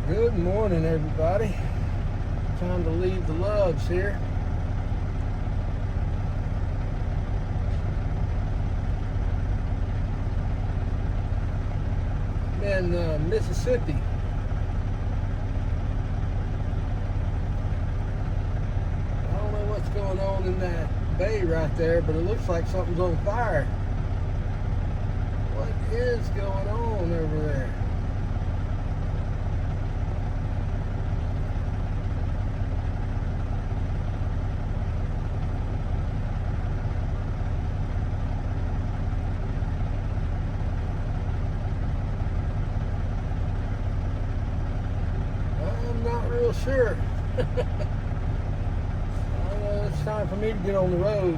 Good morning, everybody. Time to leave the loves here. In Mississippi. I don't know what's going on in that bay right there, but it looks like something's on fire. What is going on over there? I'm not real sure. It's time for me to get on the road.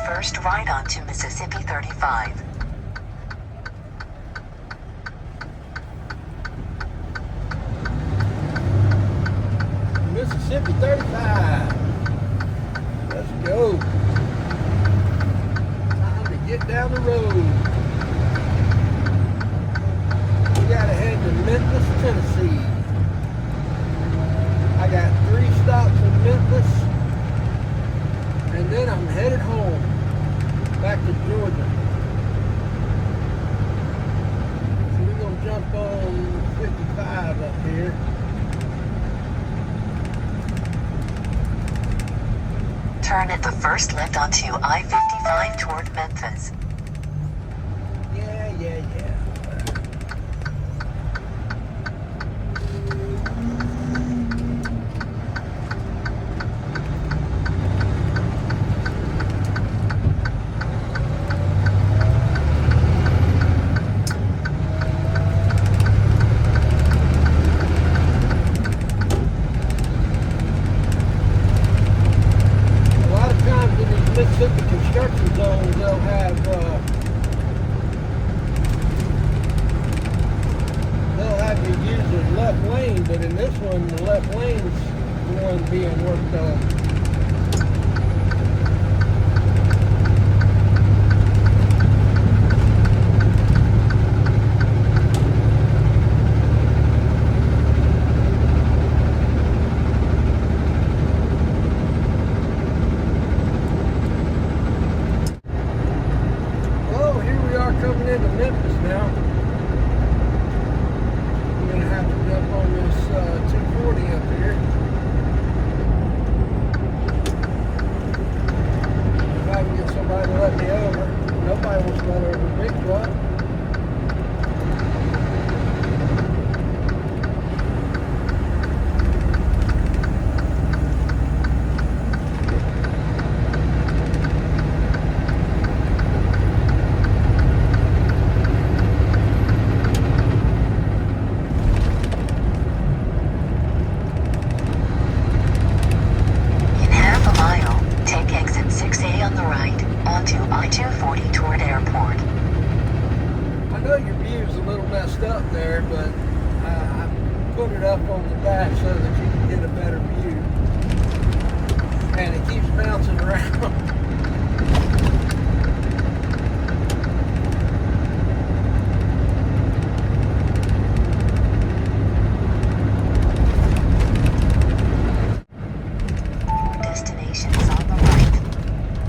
First right onto Mississippi 35. Mississippi 35. Let's go. Time to get down the road. We gotta head to Memphis, Tennessee. I got 3 stops in Memphis, and then I'm headed home. Back to Georgia. So we're going to jump on 55 up here. Turn at the first left onto I-55 toward Memphis. Yeah. Mississippi construction zones, they'll have you use the left lane, but in this one, the left lane's the one being worked on. Coming into Memphis now. I'm going to have to jump on this 240 up here. messed up there, but I put it up on the back so that you can get a better view. And it keeps bouncing around. Destination's on the right.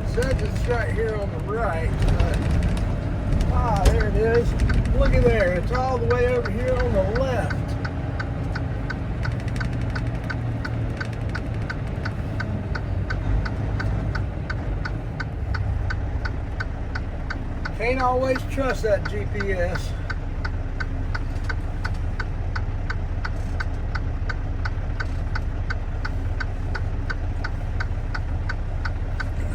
Says it's right here on the right, but there it is. Look at there, it's all the way over here on the left. Can't always trust that GPS.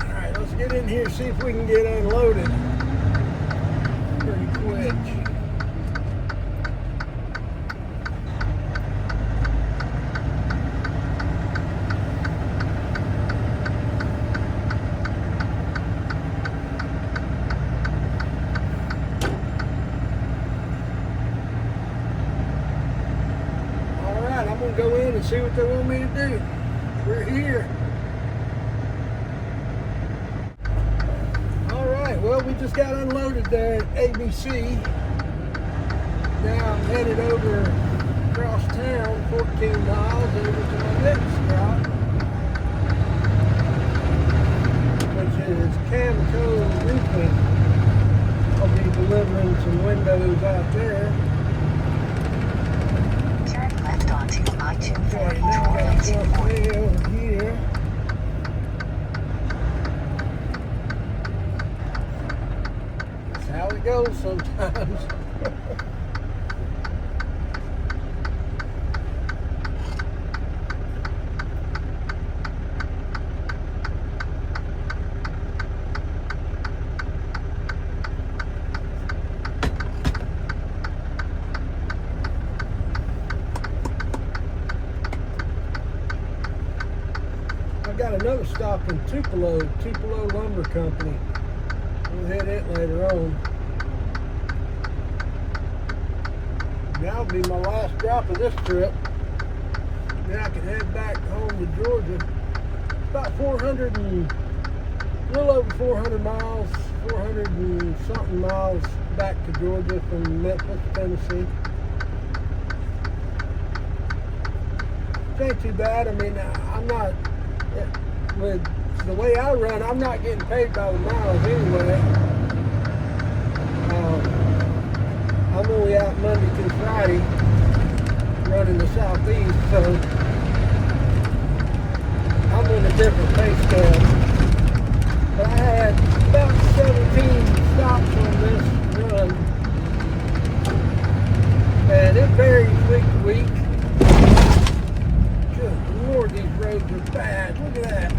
Alright, let's get in here, see if we can get unloaded pretty quick. Alright, I'm going to go in and see what they want me to do. We're here. Well, we just got unloaded there at ABC. Now I'm headed over across town, 14 miles over to my next stop, which is Camco Roofing. I'll be delivering some windows out there. Turn left onto I-240 Okay, now I got stuff way over here. How it goes sometimes. I've got another stop in Tupelo Lumber Company. We'll hit it later on. That'll be my last drop of this trip. Then I can head back home to Georgia. It's about 400 and a little over 400 miles, 400 and something miles back to Georgia from Memphis, Tennessee. It ain't too bad. I mean, I'm not, with the way I run, I'm not getting paid by the miles anyway. I'm only out Monday through Friday running the Southeast, so I'm on a different pay scale. But I had about 17 stops on this run, and it varies week to week. Good Lord, these roads are bad. Look at that.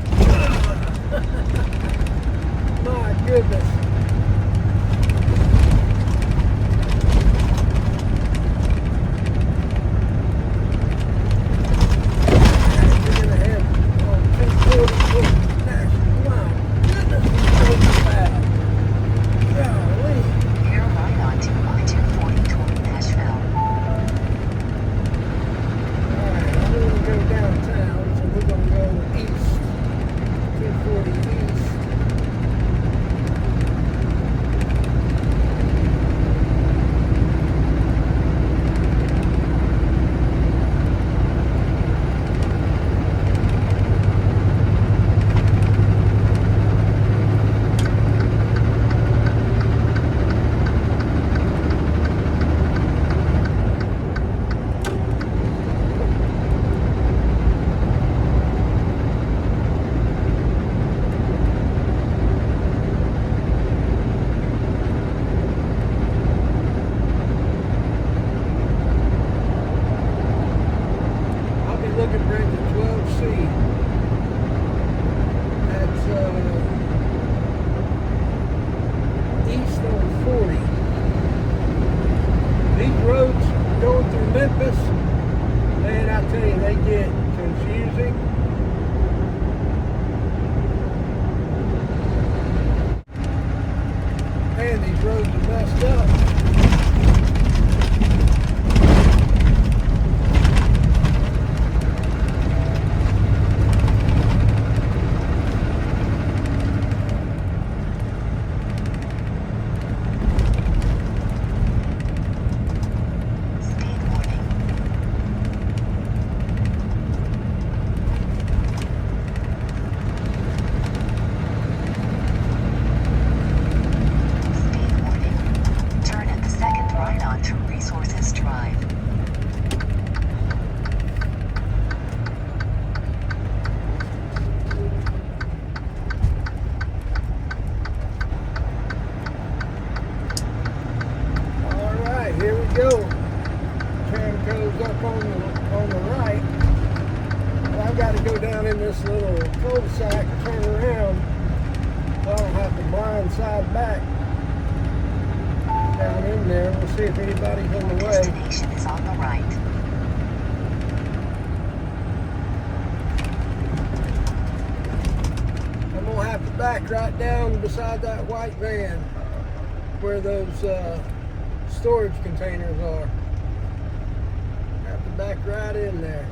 My goodness. Memphis, man, I tell you, they get confusing. Man, these roads are messed up. Camco's up on the right. Well, I've got to go down in this little cul-de-sac and turn around so I don't have to blindside back down in there. We'll see if anybody's on the way. Destination is on the right. I'm going to have to back right down beside that white van where those storage containers are. Have to back right in there.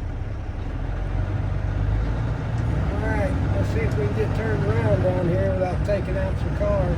Alright, let's see if we can get turned around down here without taking out some cars.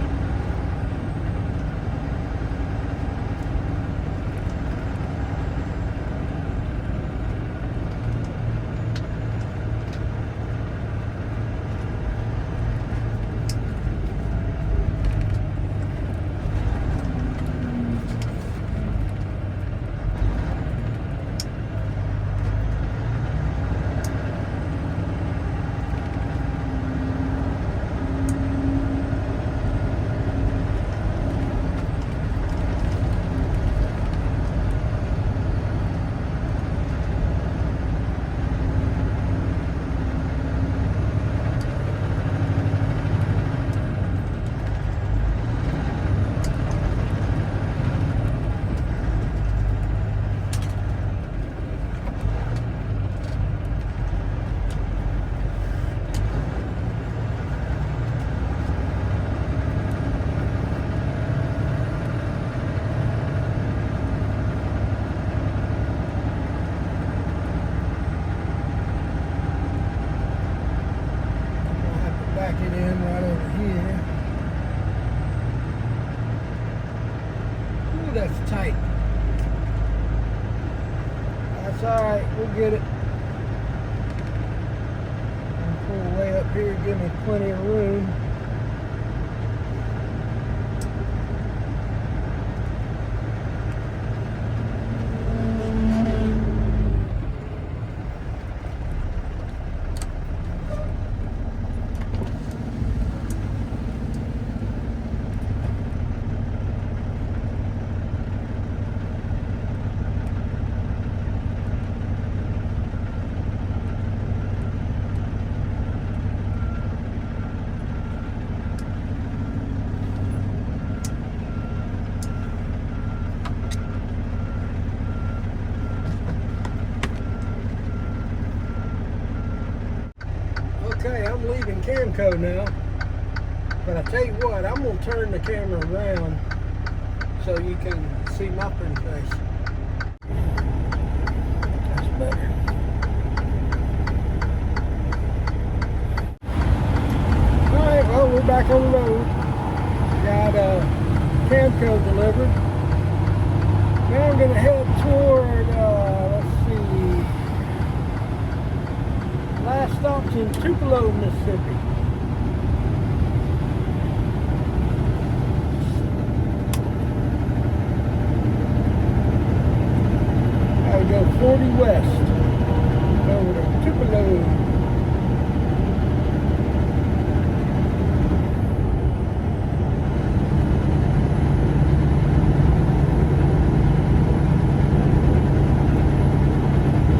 Back it in right over here. Ooh, that's tight. That's alright, we'll get it. And pull way up here, give me plenty of room. Okay, I'm leaving Camco now, but I tell you what, I'm going to turn the camera around so you can see my pretty face. That's better. Alright, well, we're back on the road. Got Camco delivered. Now I'm going to head toward, let's see, last stop's in Tupelo, Mississippi. I would go 40 west over to Tupelo.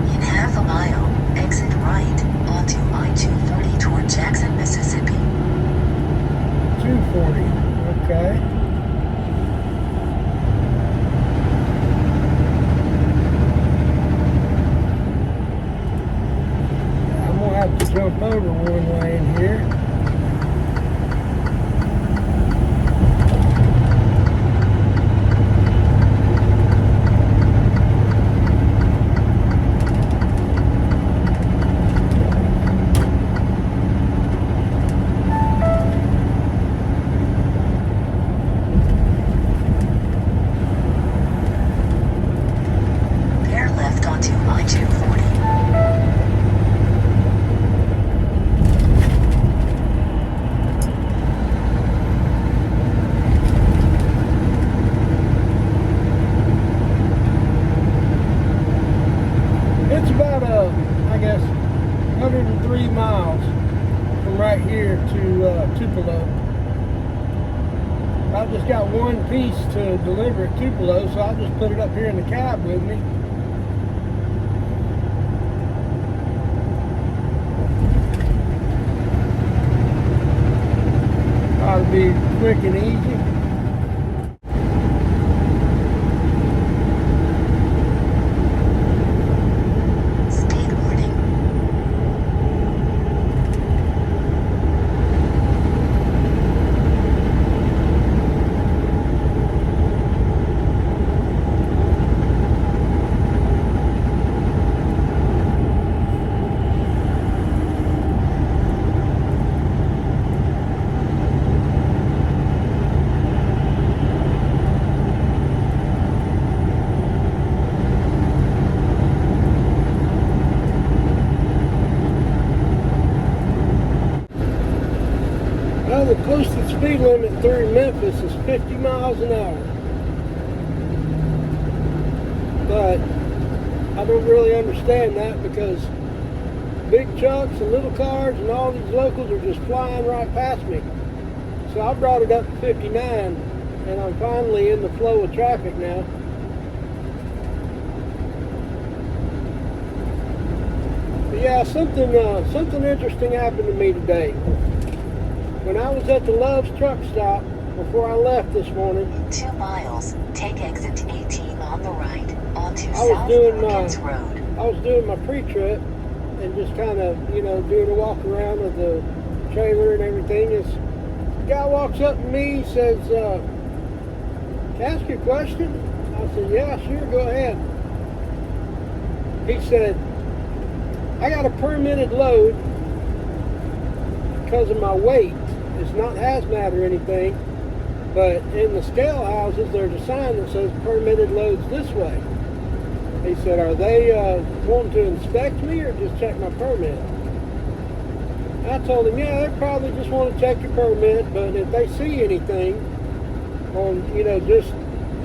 In half a mile, exit right onto I-240 toward Jackson, Mississippi. 240, okay. I'm gonna have to jump over one lane here. Bear left onto I-240. It's about, I guess, 103 miles from right here to Tupelo. I've just got one piece to deliver at Tupelo, so I'll just put it up here in the cab with me. quick and easy. Speed warning. Well, the posted speed limit through Memphis is 50 miles an hour. But I don't really understand that because big trucks and little cars and all these locals are just flying right past me. So I brought it up to 59 and I'm finally in the flow of traffic now. But yeah, something interesting happened to me today. When I was at the Love's truck stop before I left this morning, 2 miles, take exit 18 on the right, onto I was South doing Perkins Road. I was doing my pre-trip and just kind of, doing a walk around with the trailer and everything. This guy walks up to me, says, "Can I ask you a question?" I said, "Yeah, sure, go ahead." He said, "I got a permitted load because of my weight. It's not hazmat or anything, but in the scale houses there's a sign that says permitted loads this way." He said, "Are they wanting to inspect me or just check my permit?" I told him, "Yeah, they probably just want to check your permit, but if they see anything on, just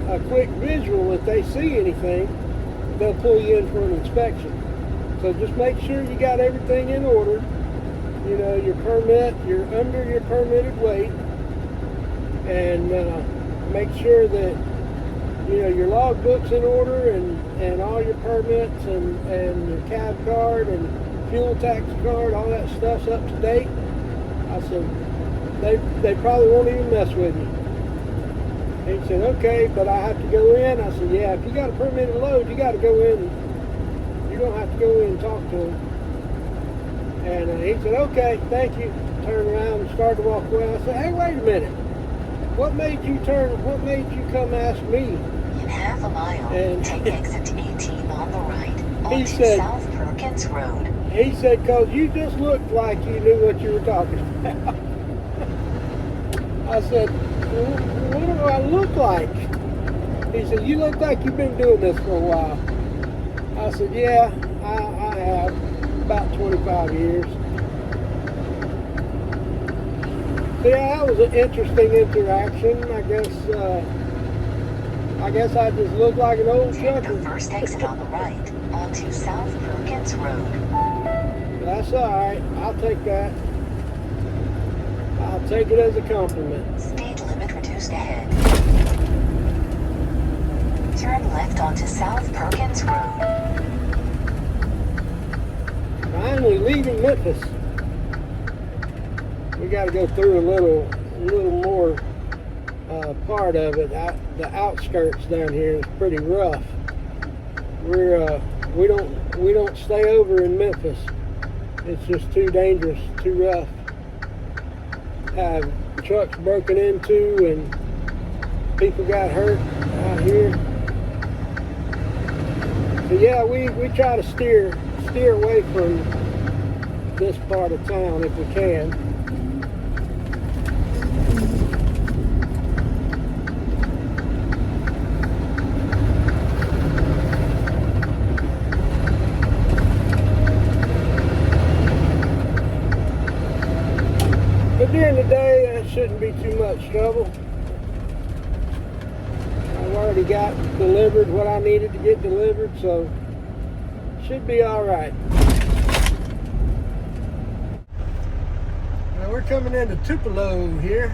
a quick visual, if they see anything, they'll pull you in for an inspection. So just make sure you got everything in order. Your permit, you're under your permitted weight, and make sure that your logbook's in order and all your permits and your cab card and fuel tax card, all that stuff's up to date." I said, they probably won't even mess with you. He said, "Okay, but I have to go in." I said, "Yeah, if you got a permitted load, you got to go in. You're going to have to go in and talk to him." And he said, "Okay, thank you." Turned around and started to walk away. I said, "Hey, wait a minute. What made you come ask me?" In half a mile, And take exit 18 on the right, He onto said- South Perkins Road. He said, "'Cause you just looked like you knew what you were talking about." I said, "What do I look like?" He said, "You look like you've been doing this for a while." I said, "Yeah, I have. About 25 years. So yeah, that was an interesting interaction. I guess I just look like an old Take the trucker. first exit on the right, onto South Perkins Road. That's all right. I'll take that. I'll take it as a compliment. Speed limit reduced ahead. Turn left onto South Perkins Road. Finally leaving Memphis. We got to go through a little more part of it. The outskirts down here is pretty rough. We don't stay over in Memphis. It's just too dangerous, too rough. Have trucks broken into and people got hurt out here. So yeah, we try to steer away from this part of town if we can. But during the day, that shouldn't be too much trouble. I've already got delivered what I needed to get delivered, so should be all right. Now we're coming into Tupelo here.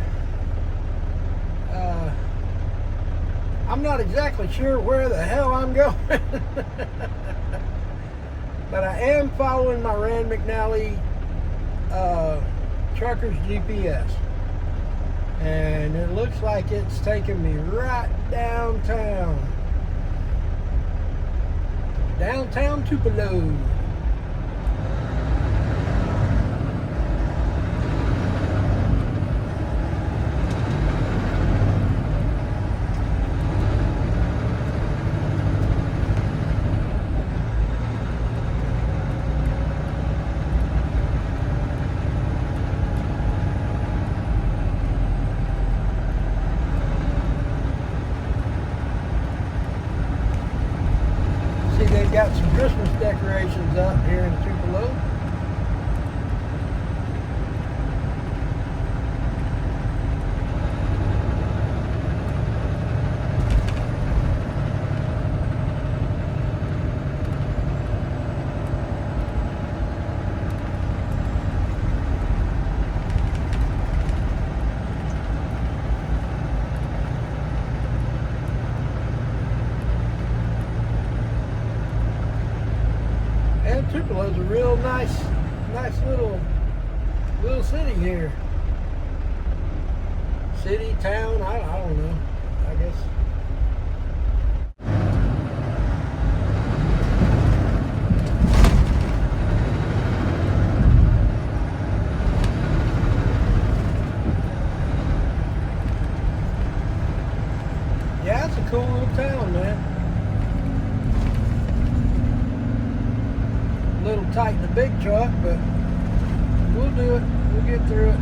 I'm not exactly sure where the hell I'm going, but I am following my Rand McNally trucker's GPS. And it looks like it's taking me right downtown. Downtown Tupelo. They've got some Christmas decorations up here in Tupelo. Tupelo's a real nice little city here. City, town, I don't know. I guess. Yeah, it's a cool little town, man. A little tight in the big truck, but we'll do it. We'll get through it.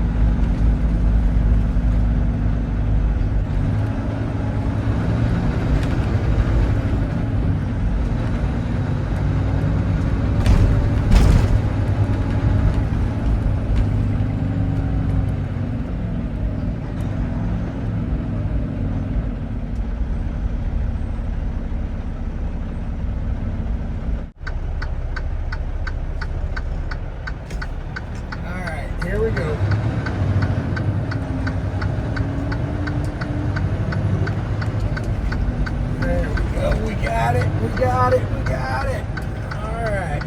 Here we go. There we go. We got it. We got it. We got it. All right.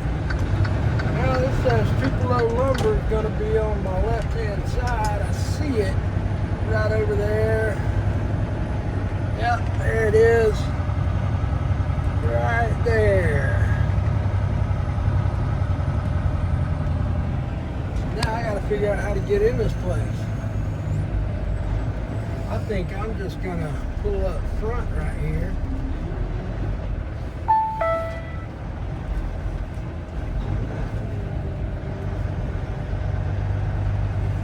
Now this says Tupelo Lumber is going to be on my left-hand side. I see it right over there. Yep, there it is. Right there. Now I gotta figure out how to get in this place. I think I'm just gonna pull up front right here.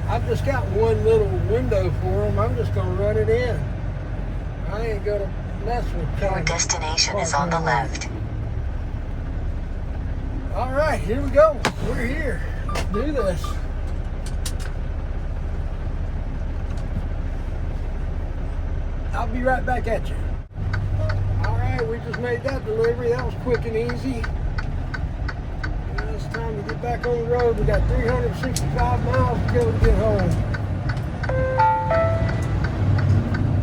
I've just got one little window for them. I'm just gonna run it in. I ain't gonna mess with Your destination is on the left. All right, here we go. We're here. Let's do this. I'll be right back at you. All right, we just made that delivery. That was quick and easy. Now it's time to get back on the road. We got 365 miles to go to get home.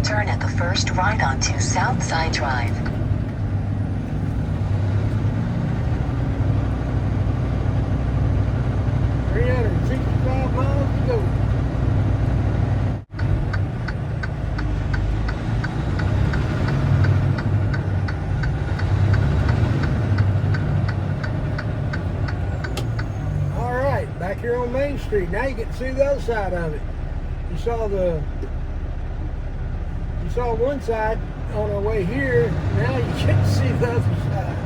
Turn at the first right onto Southside Drive. 365 miles to go. All right, back here on Main Street. Now you get to see the other side of it. You saw one side on our way here. Now you get to see the other side.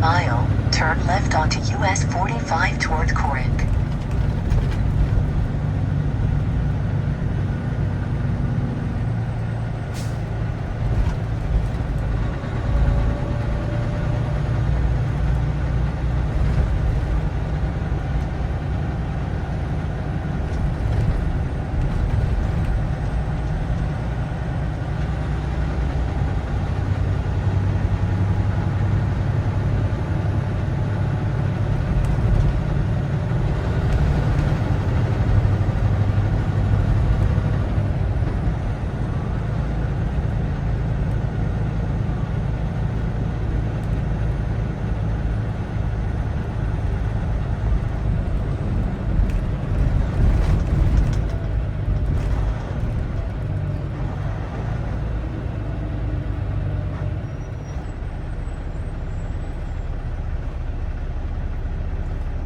mile, turn left onto US 45 toward Corinth.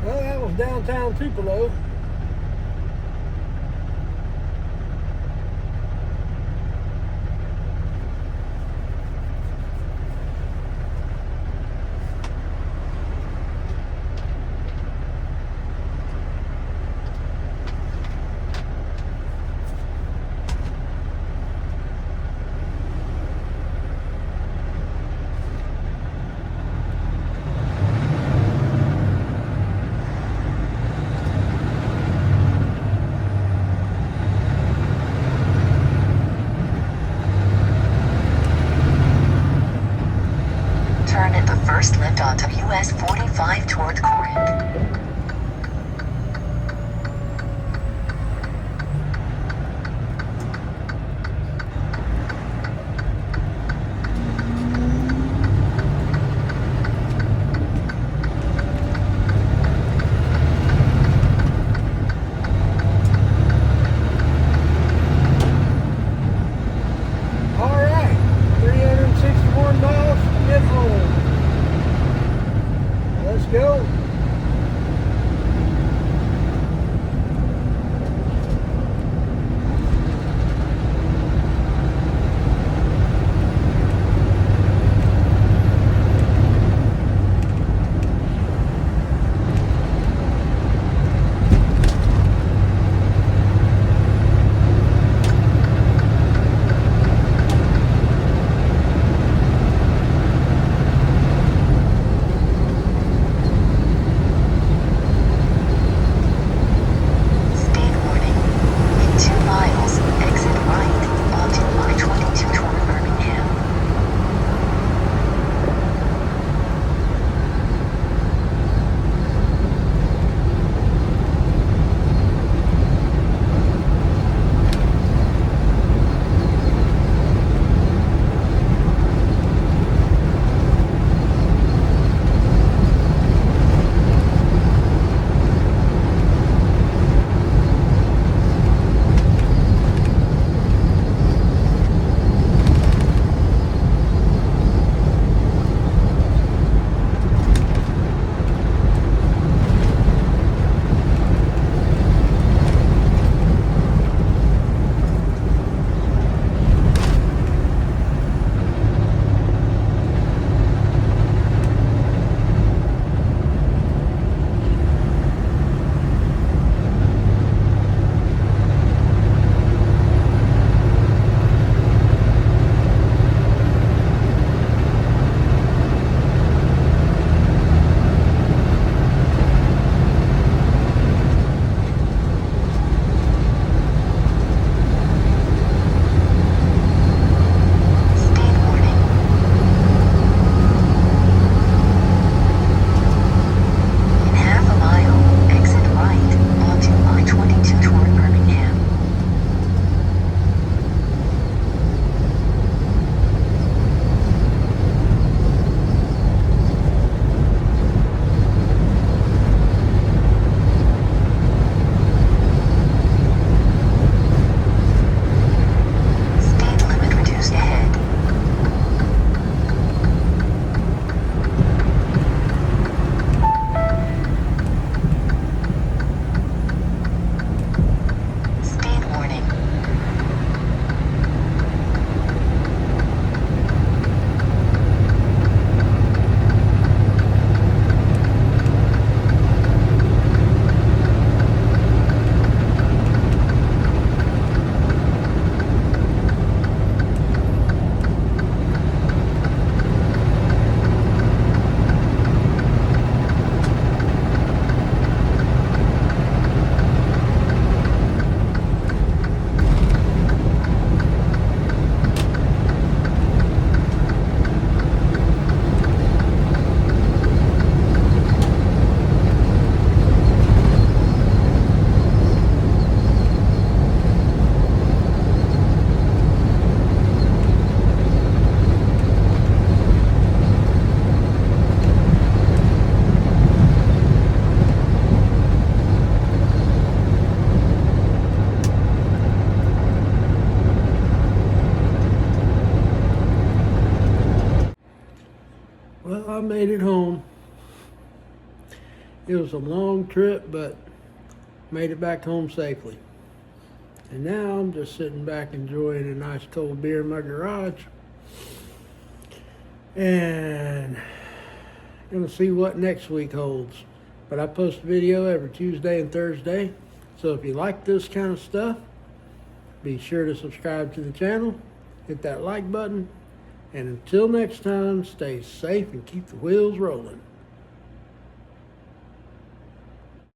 Well, that was downtown Tupelo. Turn at the first left onto US 45 toward Corinth. All right, 361 miles to get home. Let's go. Well, I made it home. It was a long trip, but made it back home safely. And now I'm just sitting back enjoying a nice cold beer in my garage. And gonna see what next week holds. But I post a video every Tuesday and Thursday. So if you like this kind of stuff, be sure to subscribe to the channel, hit that like button, and until next time, stay safe and keep the wheels rolling.